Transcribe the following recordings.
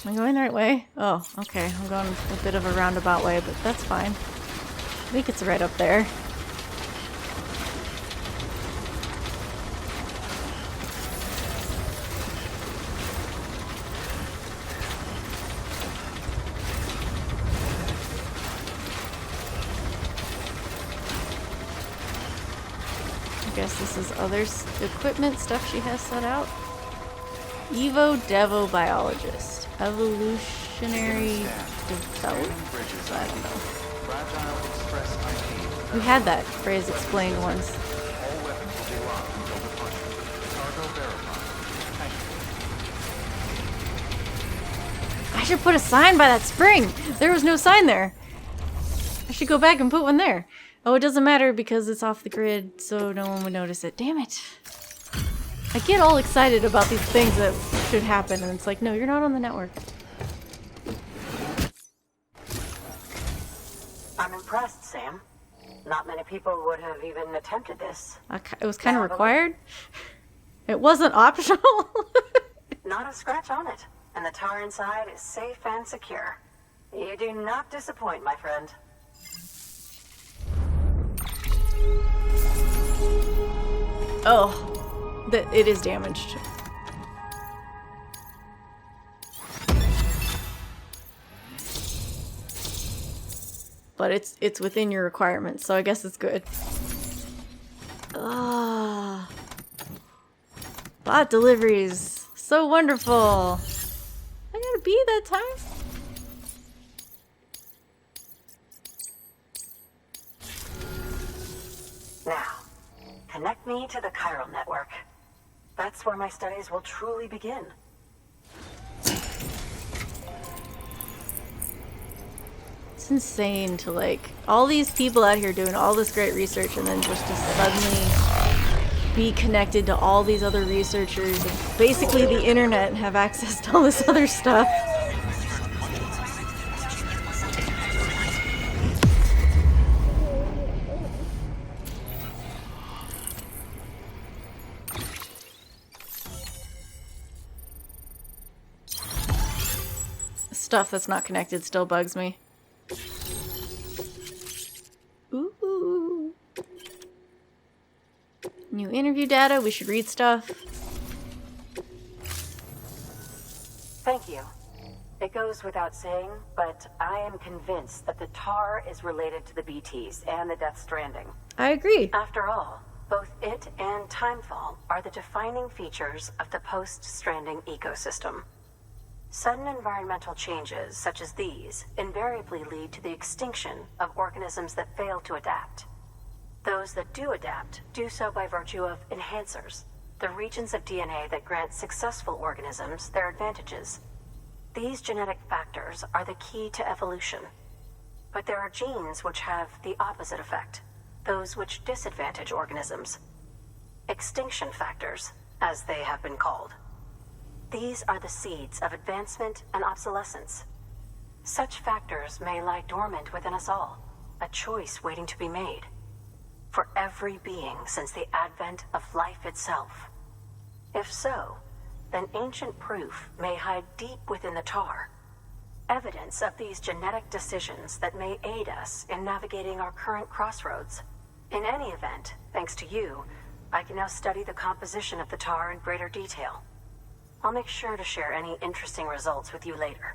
Am I going the right way? Oh, okay. I'm going a bit of a roundabout way, but that's fine. I think it's right up there. I guess this is other equipment stuff she has set out. Evo-devo biologist. Evolutionary development? I don't know. We had that phrase explained once. I should put a sign by that spring! There was no sign there! I should go back and put one there. Oh, it doesn't matter because it's off the grid, so no one would notice it. Damn it! I get all excited about these things that should happen, and it's like, no, you're not on the network. I'm impressed, Sam. Not many people would have even attempted this. It was kind of required. It wasn't optional. Not a scratch on it, and the tar inside is safe and secure. You do not disappoint, my friend. Oh. It is damaged. But it's within your requirements, so I guess it's good. Ah, bot deliveries, so wonderful. I gotta be that time. Now, connect me to the Chiral Network. That's where my studies will truly begin. It's insane to, like, all these people out here doing all this great research and then just to suddenly be connected to all these other researchers and basically the internet and have access to all this other stuff. Stuff that's not connected still bugs me. Ooh. New interview data, we should read stuff. Thank you. It goes without saying, but I am convinced that the tar is related to the BTs and the Death Stranding. I agree. After all, both it and timefall are the defining features of the post-stranding ecosystem. Sudden environmental changes such as these invariably lead to the extinction of organisms that fail to adapt. Those that do adapt do so by virtue of enhancers, the regions of DNA that grant successful organisms their advantages. These genetic factors are the key to evolution. But there are genes which have the opposite effect, those which disadvantage organisms. Extinction factors, as they have been called. These are the seeds of advancement and obsolescence. Such factors may lie dormant within us all, a choice waiting to be made. For every being since the advent of life itself. If so, then ancient proof may hide deep within the tar. Evidence of these genetic decisions that may aid us in navigating our current crossroads. In any event, thanks to you, I can now study the composition of the tar in greater detail. I'll make sure to share any interesting results with you later.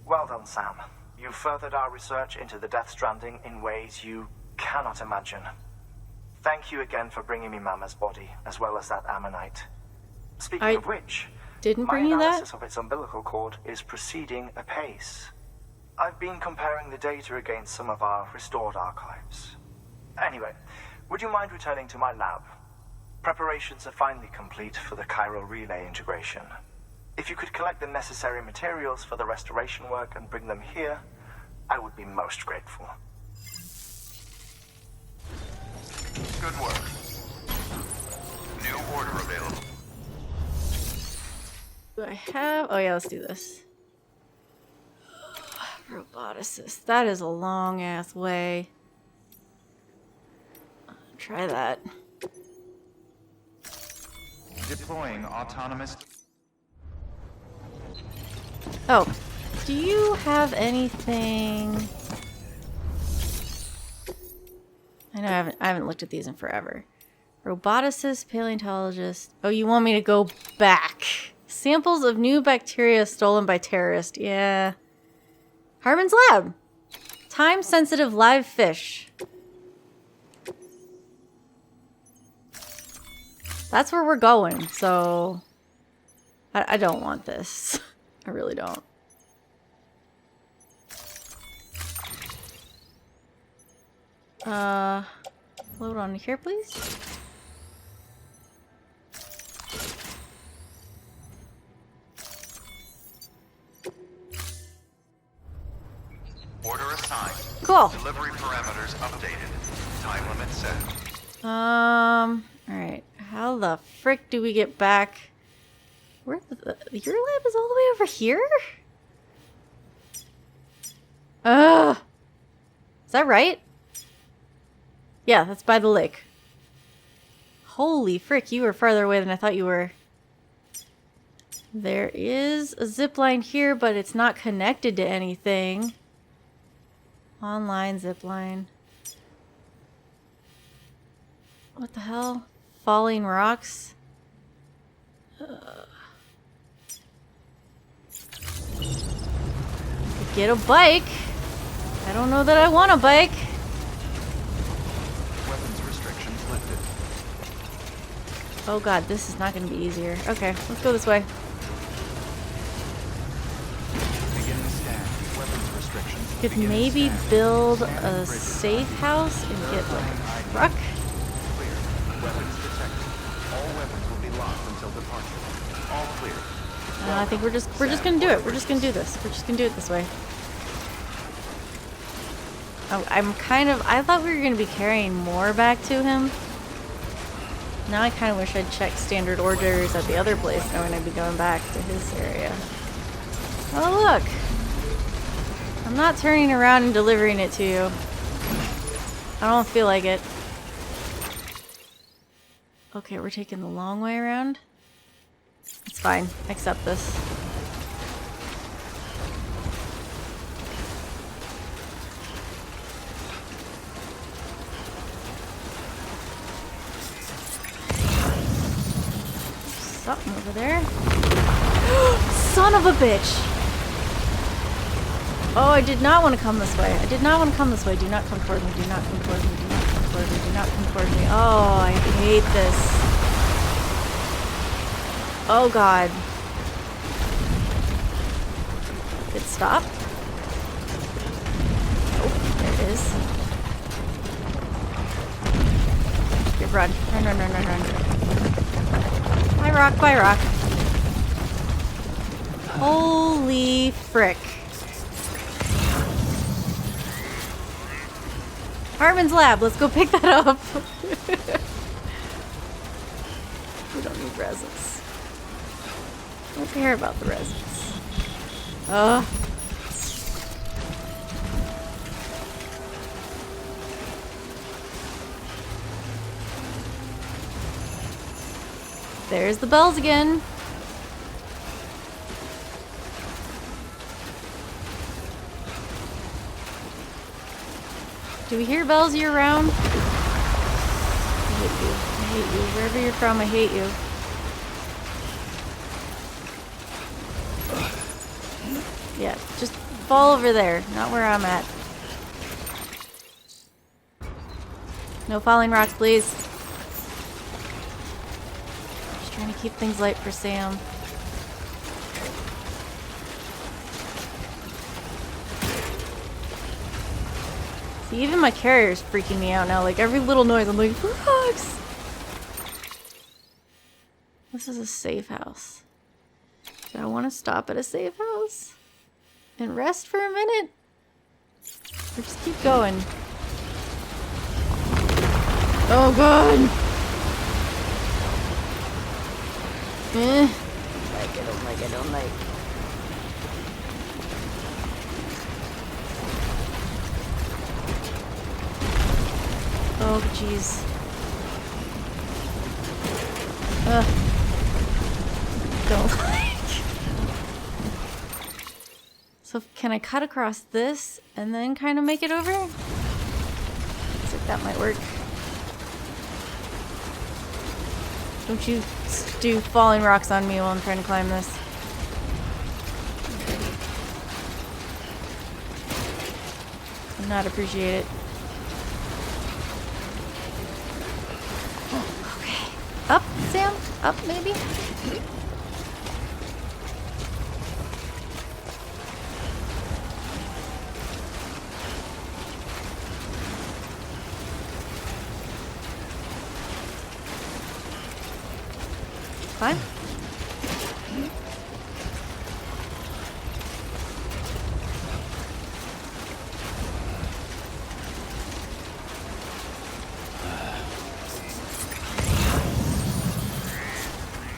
Well done, Sam. You furthered our research into the Death Stranding in ways you cannot imagine. Thank you again for bringing me Mama's body, as well as that ammonite. Speaking of which, Didn't my bring you that? analysis of its umbilical cord is proceeding apace. I've been comparing the data against some of our restored archives. Anyway, would you mind returning to my lab? Preparations are finally complete for the chiral relay integration. If you could collect the necessary materials for the restoration work and bring them here, I would be most grateful. Good work. New order available. Do I have... Oh yeah, let's do this. Roboticist. That is a long-ass way. Try that. Deploying autonomous... Oh, do you have anything? I know I haven't looked at these in forever. Roboticist, paleontologist. Oh, you want me to go back? Samples of new bacteria stolen by terrorists. Yeah. Hartman's lab. Time-sensitive live fish. That's where we're going, so... I don't want this. I really don't. Load on here, please. Order assigned. Cool. Delivery parameters updated. Time limit set. Alright. How the frick do we get back? Where your lab is all the way over here? Is that right? Yeah, that's by the lake. Holy frick, you were farther away than I thought you were. There is a zip line here, but it's not connected to anything. Online zip line. What the hell? Falling rocks? Get a bike. I don't know that I want a bike. Weapons restrictions lifted. Oh god, this is not going to be easier. Okay, let's go this way. Begin the scan. Weapons restrictions. Could maybe build a safe house and get like a truck. Clear. Weapons detected. All weapons will be locked until departure. All clear. I think we're just gonna do it. We're just gonna do this. We're just gonna do it this way. Oh, I thought we were gonna be carrying more back to him. Now I kind of wish I'd checked standard orders at the other place, knowing I'd be going back to his area. Oh look! I'm not turning around and delivering it to you. I don't feel like it. Okay, we're taking the long way around. It's fine. Accept this. Something over there. Son of a bitch! Oh, I did not want to come this way. I did not want to come this way. Do not come toward me. Do not come toward me. Do not come toward me. Do not come toward me. Oh, I hate this. Oh god. Did it stop? Oh, there it is. Here, run. Run, run, run, run, run. Bye rock, bye rock. Holy frick. Hartman's lab, let's go pick that up. We don't need resins. Don't care about the resins. Ugh. There's the bells again. Do we hear bells year round? I hate you. I hate you. Wherever you're from, I hate you. Yeah, just fall over there, not where I'm at. No falling rocks, please. Just trying to keep things light for Sam. See, even my carrier's freaking me out now. Like, every little noise, I'm like, rocks! This is a safe house. Do I want to stop at a safe house? And rest for a minute? Or just keep going? Oh god! I don't like. Oh jeez. Don't like. So can I cut across this and then kind of make it over? Looks like that might work. Don't you do falling rocks on me while I'm trying to climb this. Would not appreciate it. Okay. Up, Sam? Up, maybe? Fine.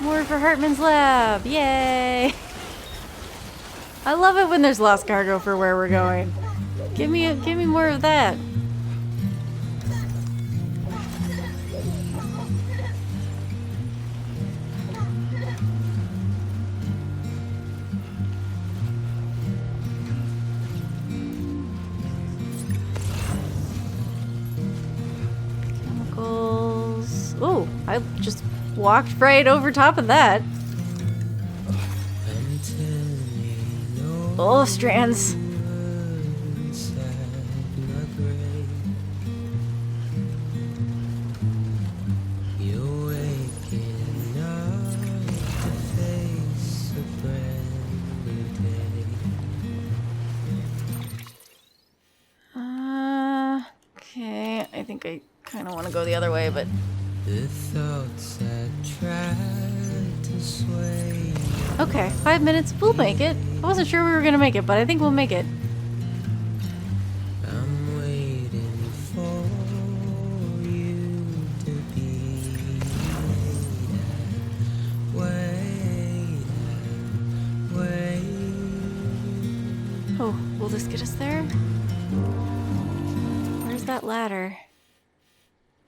More for Hartman's lab. Yay! I love it when there's lost cargo for where we're going. Give me more of that. Chemicals. Oh, I just walked right over top of that. Oh, strands. Okay, I think I kind of want to go the other way, but okay, 5 minutes. We'll make it. I wasn't sure we were gonna make it, but I think we'll make it. I'm waiting for you to be wait. Oh, will this get us there? Where's that ladder?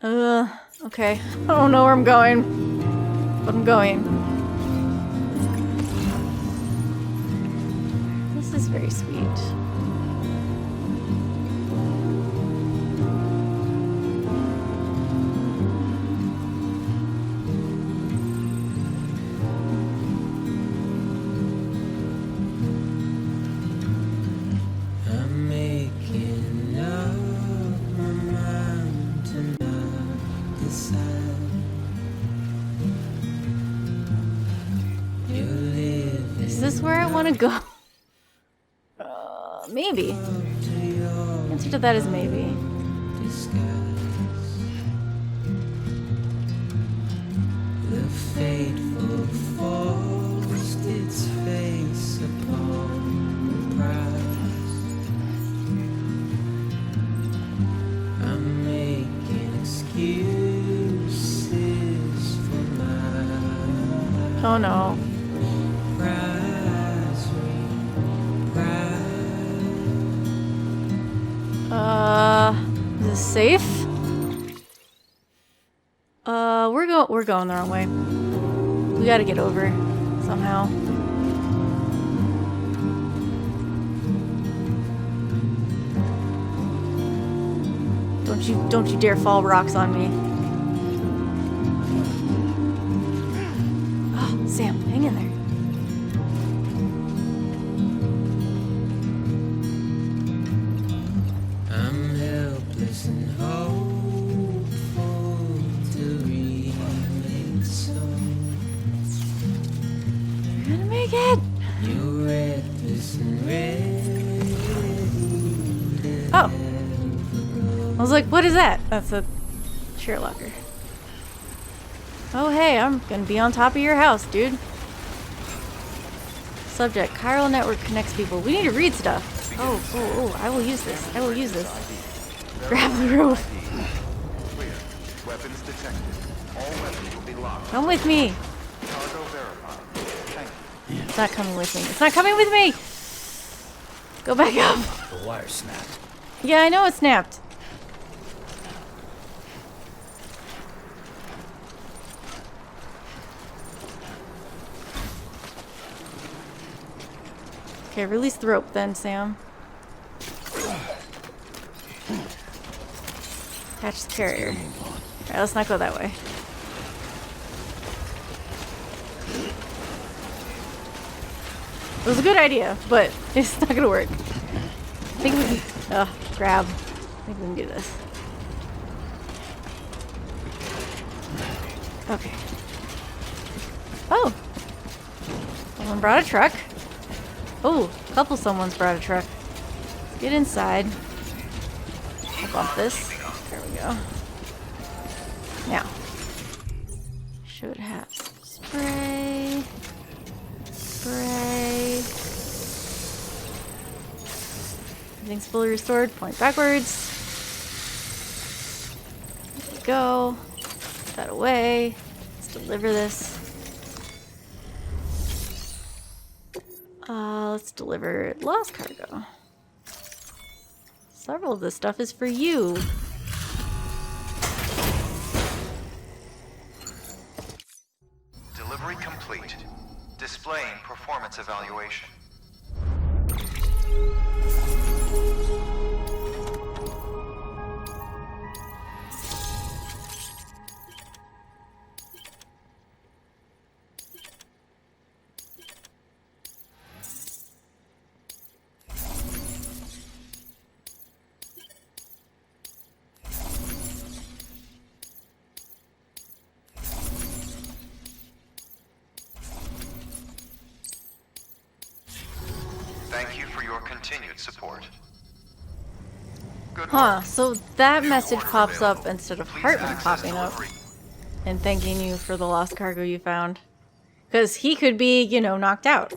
Okay. I don't know where I'm going, but I'm going. This is very sweet. I'm making up my mind to not decide. You live Is this where I want to go? Maybe. to your Answer to that is maybe. disguise. The fateful forced its face upon the prize. I'm making excuses for my Oh no. prize reprise. Is this safe? We're going the wrong way. We gotta get over somehow. Don't you dare fall rocks on me. Oh, Sam, hang in there. I'm helpless and hopeful to remake songs. You're gonna make it. You're reckless and ready. Oh. I was like, what is that? That's a share locker. Oh, hey, I'm gonna be on top of your house, dude. Subject, Chiral Network connects people. We need to read stuff. Oh, I will use this. I will use this. Grab the rope. Clear. Weapons detected. All weapons will be locked. Come with me. Cargo verified. Thank you. It's not coming with me. It's not coming with me! Go back up. The wire snapped. Yeah, I know it snapped. Okay, release the rope then, Sam. Catch the carrier. Alright, let's not go that way. It was a good idea, but it's not gonna work. I think we can... grab. I think we can do this. Okay. Oh! Someone brought a truck. Oh, a couple someone's brought a truck. Let's get inside. I'll bump this. There we go. Now. Should have spray. Spray. Everything's fully restored. Point backwards. There we go. Put that away. Let's deliver this. Let's deliver lost cargo. Several of this stuff is for you. Delivery complete. Displaying performance evaluation. Thank you for your continued support. Good Huh, work. so that New message order pops up available. instead of Please Hartman access popping up delivery. and thanking you for the lost cargo you found. Because he could be, you know, knocked out.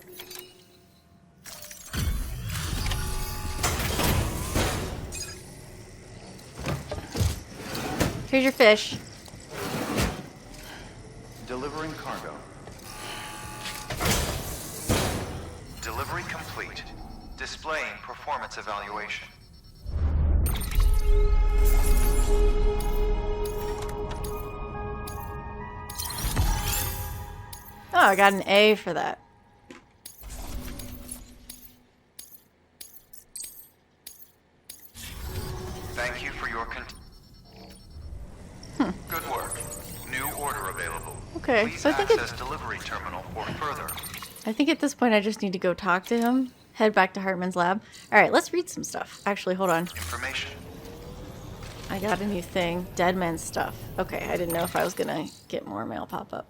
Here's your fish. Delivering cargo. Delivery complete. Displaying performance evaluation. Oh, I got an A for that. Thank you for your Good work. New order available. Okay, Please so I think access delivery terminal for further. I think at this point I just need to go talk to him. Head back to Hartman's lab. Alright, let's read some stuff. Actually, hold on. Information. I got a new thing. Dead man's stuff. Okay, I didn't know if I was gonna get more mail pop up.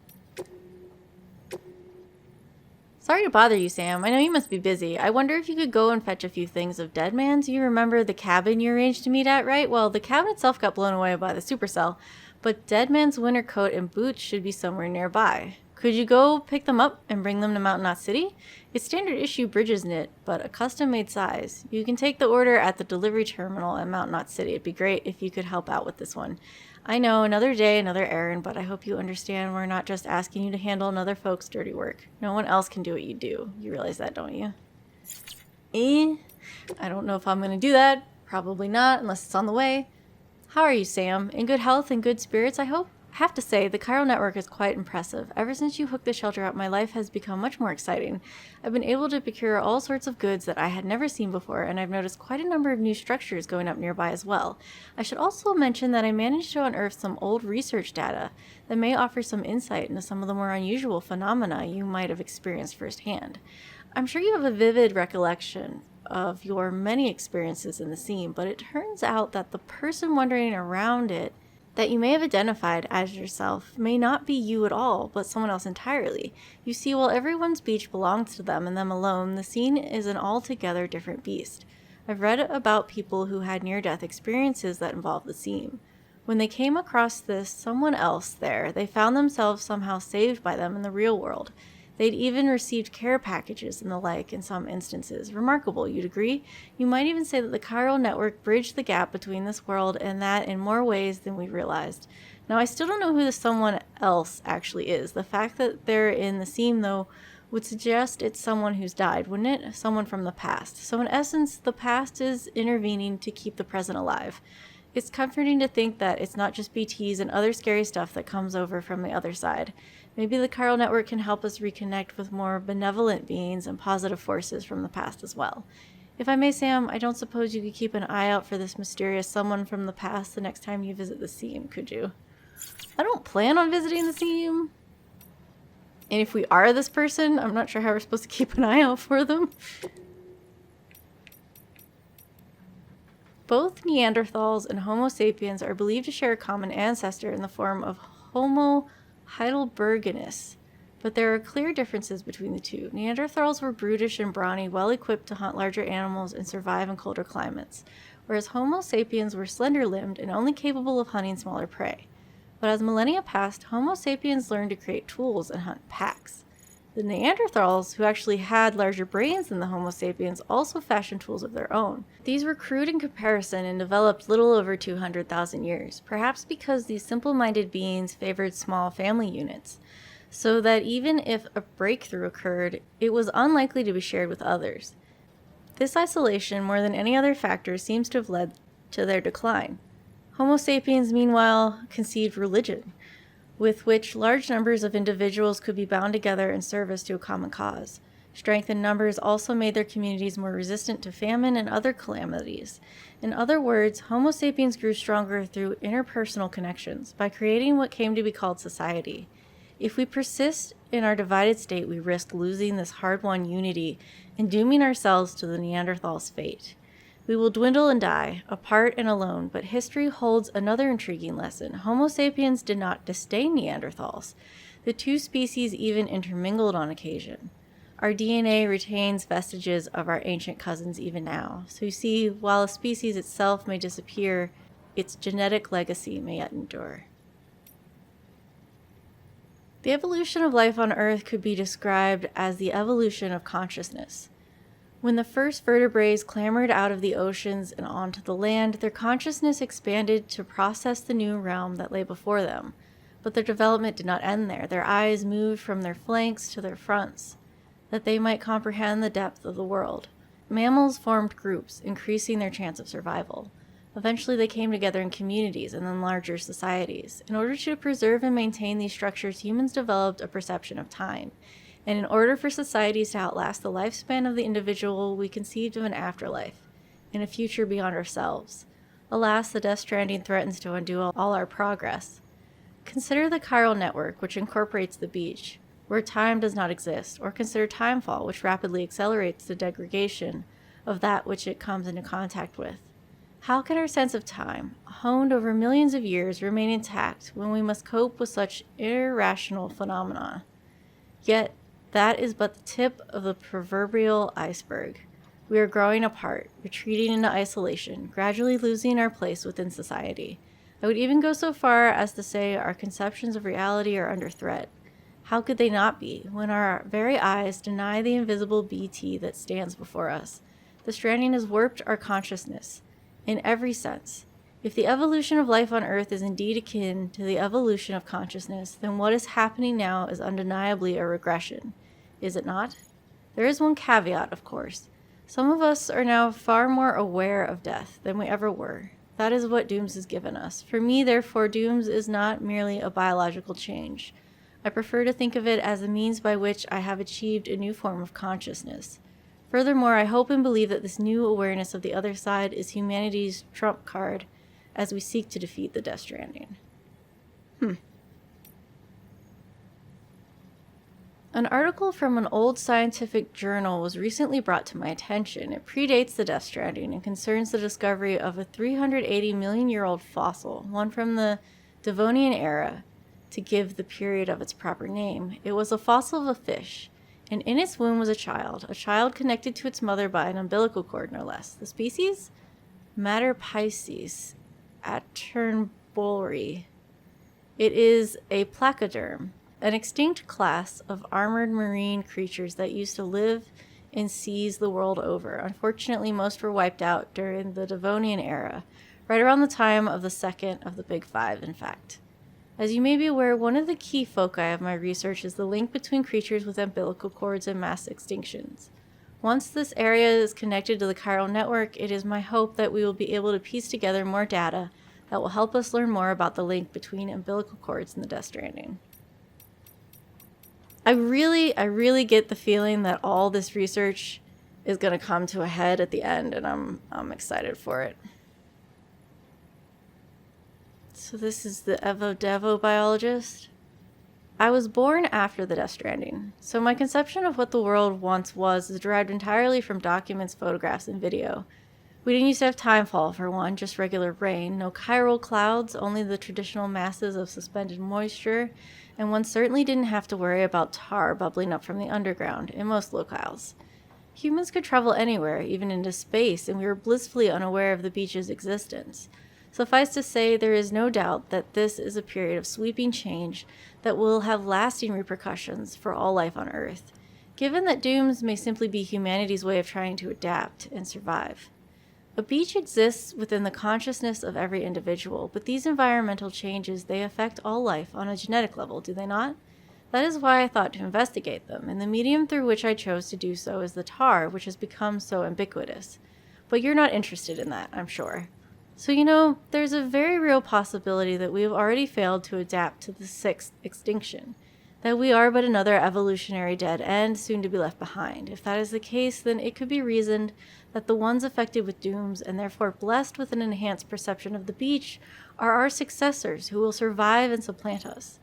Sorry to bother you, Sam. I know you must be busy. I wonder if you could go and fetch a few things of Dead Man's. You remember the cabin you arranged to meet at, right? Well, the cabin itself got blown away by the supercell, but Dead Man's winter coat and boots should be somewhere nearby. Could you go pick them up and bring them to Mountain Knot City? It's standard issue bridges knit, but a custom-made size. You can take the order at the delivery terminal at Mountain Knot City. It'd be great if you could help out with this one. I know, another day, another errand, but I hope you understand we're not just asking you to handle another folks' dirty work. No one else can do what you do. You realize that, don't you? I don't know if I'm going to do that. Probably not, unless it's on the way. How are you, Sam? In good health and good spirits, I hope? I have to say, the Chiral Network is quite impressive. Ever since you hooked the shelter up, my life has become much more exciting. I've been able to procure all sorts of goods that I had never seen before, and I've noticed quite a number of new structures going up nearby as well. I should also mention that I managed to unearth some old research data that may offer some insight into some of the more unusual phenomena you might have experienced firsthand. I'm sure you have a vivid recollection of your many experiences in the scene, but it turns out that the person wandering around it that you may have identified as yourself may not be you at all, but someone else entirely. You see, while everyone's beach belongs to them and them alone, the scene is an altogether different beast. I've read about people who had near-death experiences that involved the scene. When they came across this someone else there, they found themselves somehow saved by them in the real world. They'd even received care packages and the like in some instances. Remarkable, you'd agree? You might even say that the Chiral Network bridged the gap between this world and that in more ways than we realized. Now, I still don't know who the someone else actually is. The fact that they're in the scene, though, would suggest it's someone who's died, wouldn't it? Someone from the past. So in essence, the past is intervening to keep the present alive. It's comforting to think that it's not just BTs and other scary stuff that comes over from the other side. Maybe the Chiral Network can help us reconnect with more benevolent beings and positive forces from the past as well. If I may, Sam, I don't suppose you could keep an eye out for this mysterious someone from the past the next time you visit the Seam, could you? I don't plan on visiting the Seam. And if we are this person, I'm not sure how we're supposed to keep an eye out for them. Both Neanderthals and Homo sapiens are believed to share a common ancestor in the form of Homo heidelbergensis, but there are clear differences between the two. Neanderthals were brutish and brawny, well-equipped to hunt larger animals and survive in colder climates, whereas Homo sapiens were slender-limbed and only capable of hunting smaller prey. But as millennia passed, Homo sapiens learned to create tools and hunt packs. The Neanderthals, who actually had larger brains than the Homo sapiens, also fashioned tools of their own. These were crude in comparison and developed little over 200,000 years, perhaps because these simple-minded beings favored small family units, so that even if a breakthrough occurred, it was unlikely to be shared with others. This isolation, more than any other factor, seems to have led to their decline. Homo sapiens, meanwhile, conceived religion, with which large numbers of individuals could be bound together in service to a common cause. Strength in numbers also made their communities more resistant to famine and other calamities. In other words, Homo sapiens grew stronger through interpersonal connections, by creating what came to be called society. If we persist in our divided state, we risk losing this hard-won unity and dooming ourselves to the Neanderthal's fate. We will dwindle and die, apart and alone, but history holds another intriguing lesson. Homo sapiens did not disdain Neanderthals. The two species even intermingled on occasion. Our DNA retains vestiges of our ancient cousins even now. So you see, while a species itself may disappear, its genetic legacy may yet endure. The evolution of life on Earth could be described as the evolution of consciousness. When the first vertebrates clambered out of the oceans and onto the land, their consciousness expanded to process the new realm that lay before them. But their development did not end there. Their eyes moved from their flanks to their fronts, that they might comprehend the depth of the world. Mammals formed groups, increasing their chance of survival. Eventually they came together in communities and then larger societies. In order to preserve and maintain these structures, humans developed a perception of time. And in order for societies to outlast the lifespan of the individual, we conceived of an afterlife, and a future beyond ourselves. Alas, the Death Stranding threatens to undo all our progress. Consider the Chiral Network, which incorporates the beach, where time does not exist, or consider timefall, which rapidly accelerates the degradation of that which it comes into contact with. How can our sense of time, honed over millions of years, remain intact when we must cope with such irrational phenomena? Yet, that is but the tip of the proverbial iceberg. We are growing apart, retreating into isolation, gradually losing our place within society. I would even go so far as to say our conceptions of reality are under threat. How could they not be, when our very eyes deny the invisible BT that stands before us? The stranding has warped our consciousness, in every sense. If the evolution of life on Earth is indeed akin to the evolution of consciousness, then what is happening now is undeniably a regression. Is it not? There is one caveat, of course. Some of us are now far more aware of death than we ever were. That is what Dooms has given us. For me, therefore, Dooms is not merely a biological change. I prefer to think of it as a means by which I have achieved a new form of consciousness. Furthermore, I hope and believe that this new awareness of the other side is humanity's trump card as we seek to defeat the Death Stranding. An article from an old scientific journal was recently brought to my attention. It predates the Death Stranding and concerns the discovery of a 380 million-year-old fossil, one from the Devonian era, to give the period of its proper name. It was a fossil of a fish, and in its womb was a child connected to its mother by an umbilical cord, no less. The species? Materpisces aternbori. It is a placoderm, an extinct class of armored marine creatures that used to live in seas the world over. Unfortunately, most were wiped out during the Devonian era, right around the time of the second of the Big Five, in fact. As you may be aware, one of the key foci of my research is the link between creatures with umbilical cords and mass extinctions. Once this area is connected to the Chiral Network, it is my hope that we will be able to piece together more data that will help us learn more about the link between umbilical cords and the Death Stranding. I really get the feeling that all this research is going to come to a head at the end, and I'm excited for it. So this is the evo-devo biologist. I was born after the Death Stranding, so my conception of what the world once was is derived entirely from documents, photographs, and video. We didn't used to have timefall, for one, just regular rain, no chiral clouds, only the traditional masses of suspended moisture, and one certainly didn't have to worry about tar bubbling up from the underground in most locales. Humans could travel anywhere, even into space, and we were blissfully unaware of the beach's existence. Suffice to say, there is no doubt that this is a period of sweeping change that will have lasting repercussions for all life on Earth, given that dooms may simply be humanity's way of trying to adapt and survive. A beach exists within the consciousness of every individual, but these environmental changes, they affect all life on a genetic level, do they not? That is why I thought to investigate them, and the medium through which I chose to do so is the tar, which has become so ubiquitous. But you're not interested in that, I'm sure. So, there's a very real possibility that we have already failed to adapt to the 6th extinction, that we are but another evolutionary dead end soon to be left behind. If that is the case, then it could be reasoned that the ones affected with dooms and therefore blessed with an enhanced perception of the beach are our successors who will survive and supplant us.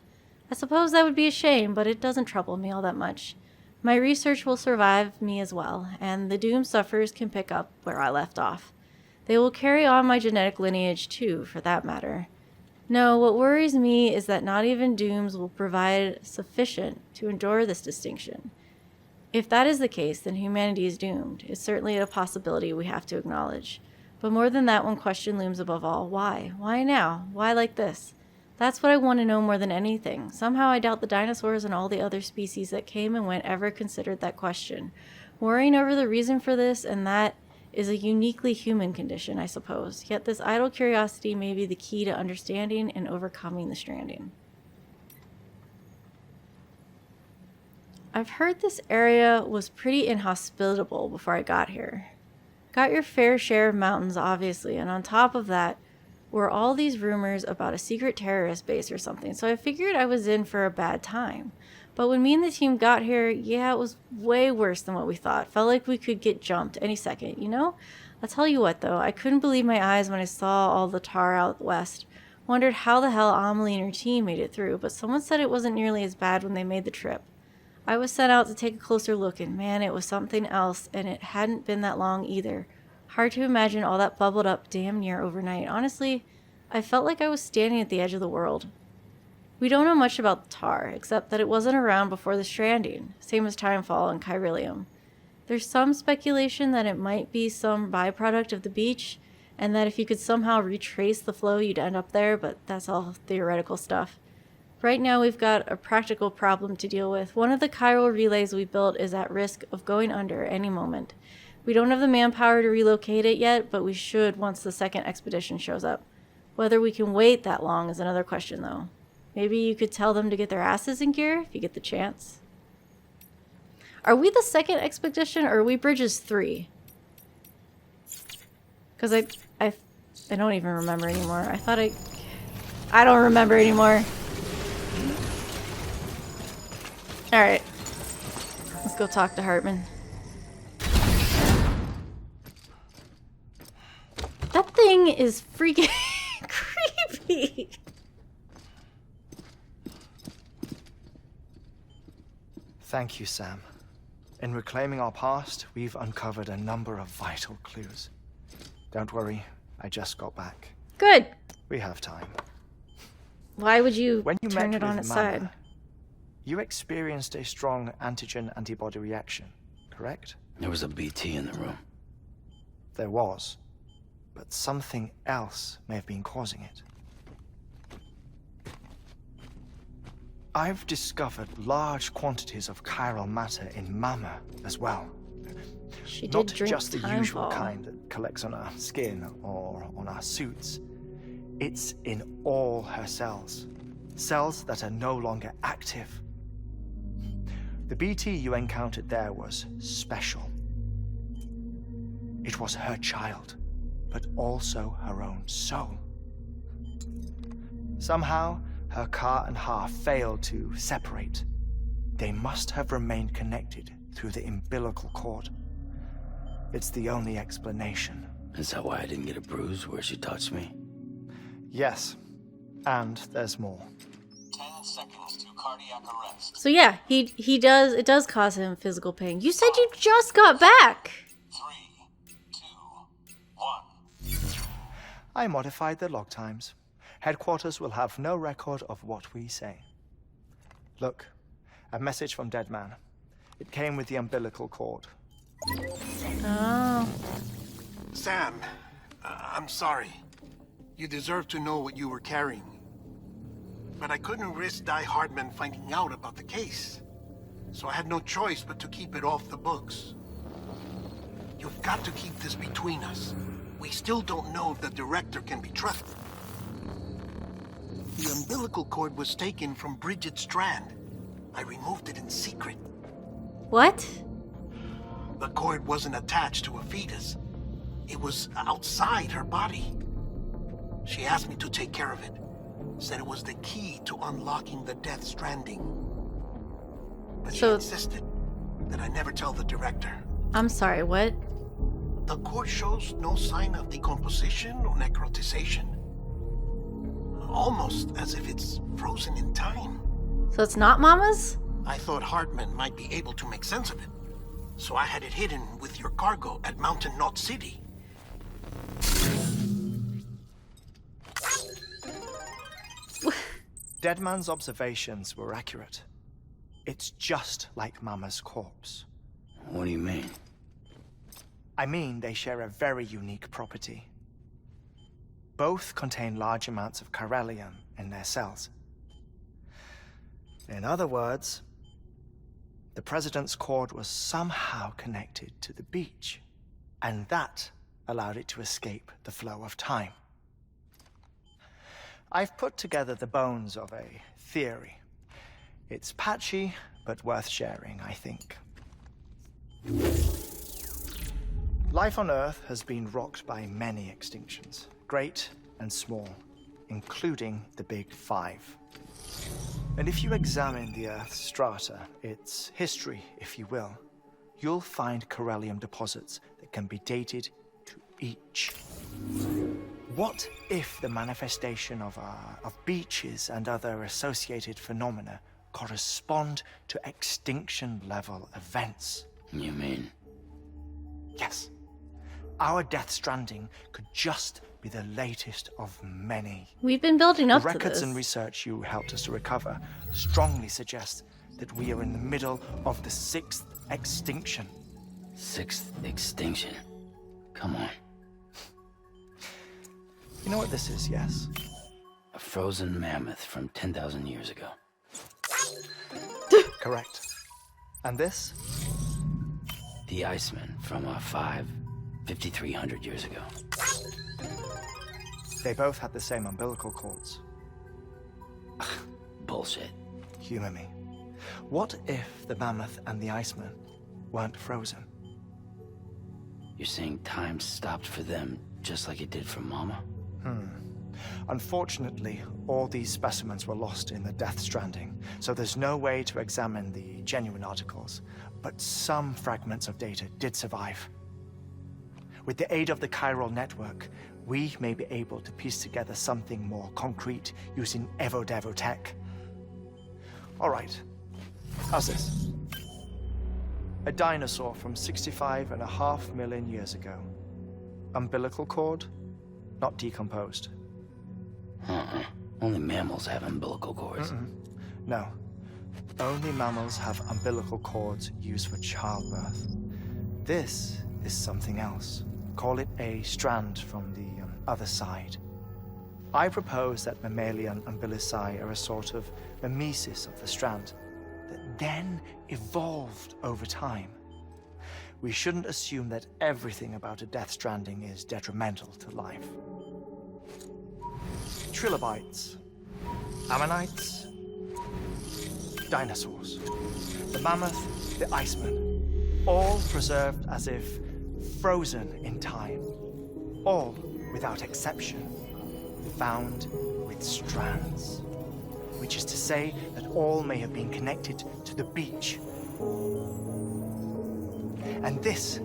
I suppose that would be a shame, but it doesn't trouble me all that much. My research will survive me as well, and the doom sufferers can pick up where I left off. They will carry on my genetic lineage too, for that matter. No, what worries me is that not even dooms will provide sufficient to endure this distinction. If that is the case, then humanity is doomed. It's certainly a possibility we have to acknowledge. But more than that, one question looms above all. Why? Why now? Why like this? That's what I want to know more than anything. Somehow I doubt the dinosaurs and all the other species that came and went ever considered that question. Worrying over the reason for this and that is a uniquely human condition, I suppose. Yet this idle curiosity may be the key to understanding and overcoming the stranding. I've heard this area was pretty inhospitable before I got here. Got your fair share of mountains, obviously, and on top of that were all these rumors about a secret terrorist base or something, so I figured I was in for a bad time. But when me and the team got here, yeah, it was way worse than what we thought. Felt like we could get jumped any second, I'll tell you what, though. I couldn't believe my eyes when I saw all the tar out west. Wondered how the hell Amelie and her team made it through, but someone said it wasn't nearly as bad when they made the trip. I was sent out to take a closer look, and man, it was something else, and it hadn't been that long either. Hard to imagine all that bubbled up damn near overnight. Honestly, I felt like I was standing at the edge of the world. We don't know much about the tar, except that it wasn't around before the stranding, same as timefall and chiralium. There's some speculation that it might be some byproduct of the beach, and that if you could somehow retrace the flow, you'd end up there, but that's all theoretical stuff. Right now, we've got a practical problem to deal with. One of the chiral relays we built is at risk of going under any moment. We don't have the manpower to relocate it yet, but we should once the 2nd expedition shows up. Whether we can wait that long is another question, though. Maybe you could tell them to get their asses in gear if you get the chance. Are we the 2nd expedition or are we Bridges 3? Because I don't even remember anymore. I don't remember anymore. Alright. Let's go talk to Hartman. That thing is freaking creepy. Thank you, Sam. In reclaiming our past, we've uncovered a number of vital clues. Don't worry, I just got back. Good. We have time. Why would you When you turn met it on with its Mama, side? you experienced a strong antigen-antibody reaction, correct? There was a BT in the room. There was, but something else may have been causing it. I've discovered large quantities of chiral matter in Mama as well. She did Not drink just the usual timefall. kind that collects on our skin or on our suits. It's in all her cells. Cells that are no longer active. The BT you encountered there was special. It was her child, but also her own soul. Somehow, her car and half failed to separate. They must have remained connected through the umbilical cord. It's the only explanation. Is that why I didn't get a bruise where she touched me? Yes, and there's more. 10 seconds to cardiac arrest. So yeah, it does cause him physical pain. You said you just got back. 3, 2, 1. I modified the log times. Headquarters will have no record of what we say. Look, a message from Dead Man. It came with the umbilical cord. Oh. Sam, I'm sorry. You deserve to know what you were carrying. But I couldn't risk Hartman finding out about the case. So I had no choice but to keep it off the books. You've got to keep this between us. We still don't know if the director can be trusted. The umbilical cord was taken from Bridget's strand. I removed it in secret. What? The cord wasn't attached to a fetus. It was outside her body. She asked me to take care of it. Said it was the key to unlocking the Death Stranding. But she insisted that I never tell the director. I'm sorry, what? The cord shows no sign of decomposition or necrotization. Almost as if it's frozen in time. So it's not Mama's? I thought Hartman might be able to make sense of it. So I had it hidden with your cargo at Mountain Knot City. Deadman's observations were accurate. It's just like Mama's corpse. What do you mean? I mean, they share a very unique property. Both contain large amounts of chiralium in their cells. In other words, the president's cord was somehow connected to the beach, and that allowed it to escape the flow of time. I've put together the bones of a theory. It's patchy, but worth sharing, I think. Life on Earth has been rocked by many extinctions, great and small, including the Big Five. And if you examine the Earth's strata, its history, if you will, you'll find chiralium deposits that can be dated to each. What if the manifestation of beaches and other associated phenomena correspond to extinction-level events? You mean? Yes. Our Death Stranding could just be the latest of many. We've been building up The to this. records and research you helped us to recover strongly suggest that we are in the middle of the 6th extinction. 6th extinction? Come on. You know what this is, yes? A frozen mammoth from 10,000 years ago. Correct. And this? The Iceman from 5,300 years ago. They both had the same umbilical cords. Bullshit. Humor me. What if the mammoth and the Iceman weren't frozen? You're saying time stopped for them just like it did for Mama? Unfortunately, all these specimens were lost in the Death Stranding, so there's no way to examine the genuine articles, but some fragments of data did survive. With the aid of the Chiral Network, we may be able to piece together something more concrete using evo-devo tech. All right, how's this? A dinosaur from 65.5 million years ago. Umbilical cord, not decomposed. Only mammals have umbilical cords. No. Only mammals have umbilical cords used for childbirth. This is something else. Call it a strand from the other side. I propose that mammalian umbilici are a sort of mimesis of the strand that then evolved over time. We shouldn't assume that everything about a Death Stranding is detrimental to life. Trilobites, ammonites, dinosaurs, the mammoth, the Iceman, all preserved as if frozen in time, all without exception, found with strands, which is to say that all may have been connected to the beach. And this,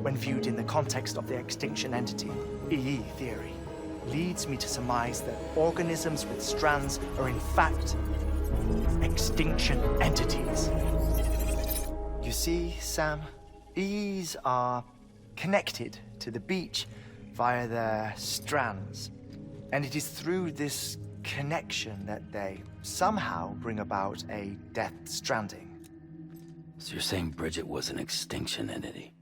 when viewed in the context of the extinction entity, EE theory, leads me to surmise that organisms with strands are in fact extinction entities. You see, Sam, EEs are connected to the beach via their strands, and it is through this connection that they somehow bring about a Death Stranding. So you're saying Bridget was an extinction entity?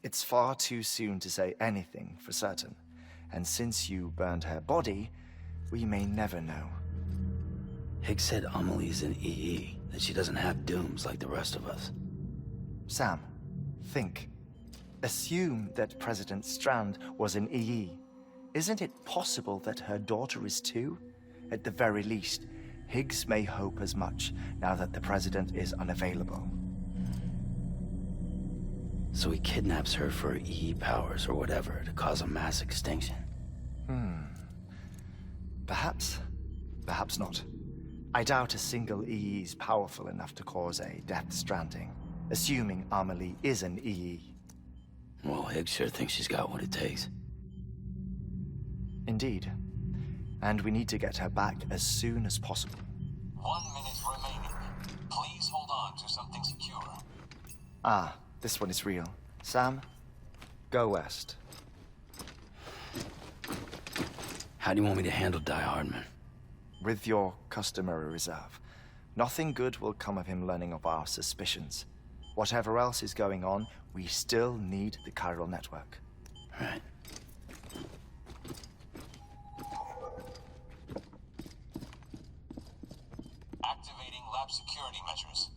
It's far too soon to say anything for certain, and since you burned her body, we may never know. Higgs said Amelie's an EE, that she doesn't have dooms like the rest of us. Sam, think. Assume that President Strand was an EE. Isn't it possible that her daughter is too? At the very least, Higgs may hope as much now that the President is unavailable. So he kidnaps her for EE powers or whatever to cause a mass extinction. Perhaps. Perhaps not. I doubt a single EE is powerful enough to cause a Death Stranding, assuming Amelie is an EE. Well, Higgs sure thinks she's got what it takes. Indeed. And we need to get her back as soon as possible. 1 minute remaining. Please hold on to something secure. Ah, this one is real. Sam, go west. How do you want me to handle Die Hartman? With your customary reserve. Nothing good will come of him learning of our suspicions. Whatever else is going on, we still need the Chiral Network. Right. Activating lab security measures.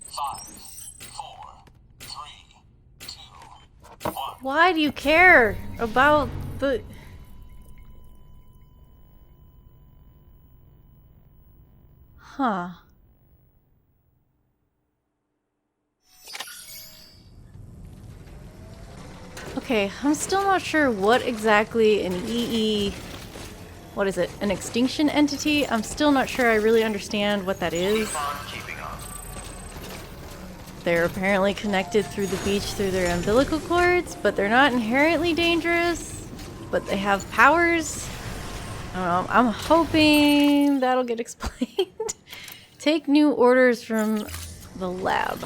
5, 4, 3, 2, 1. Why do you care about the... Huh. Okay, I'm still not sure what exactly an EE... What is it? An extinction entity? I'm still not sure I really understand what that is. They're apparently connected through the beach through their umbilical cords, but they're not inherently dangerous. But they have powers. I don't know. I'm hoping that'll get explained. Take new orders from the lab.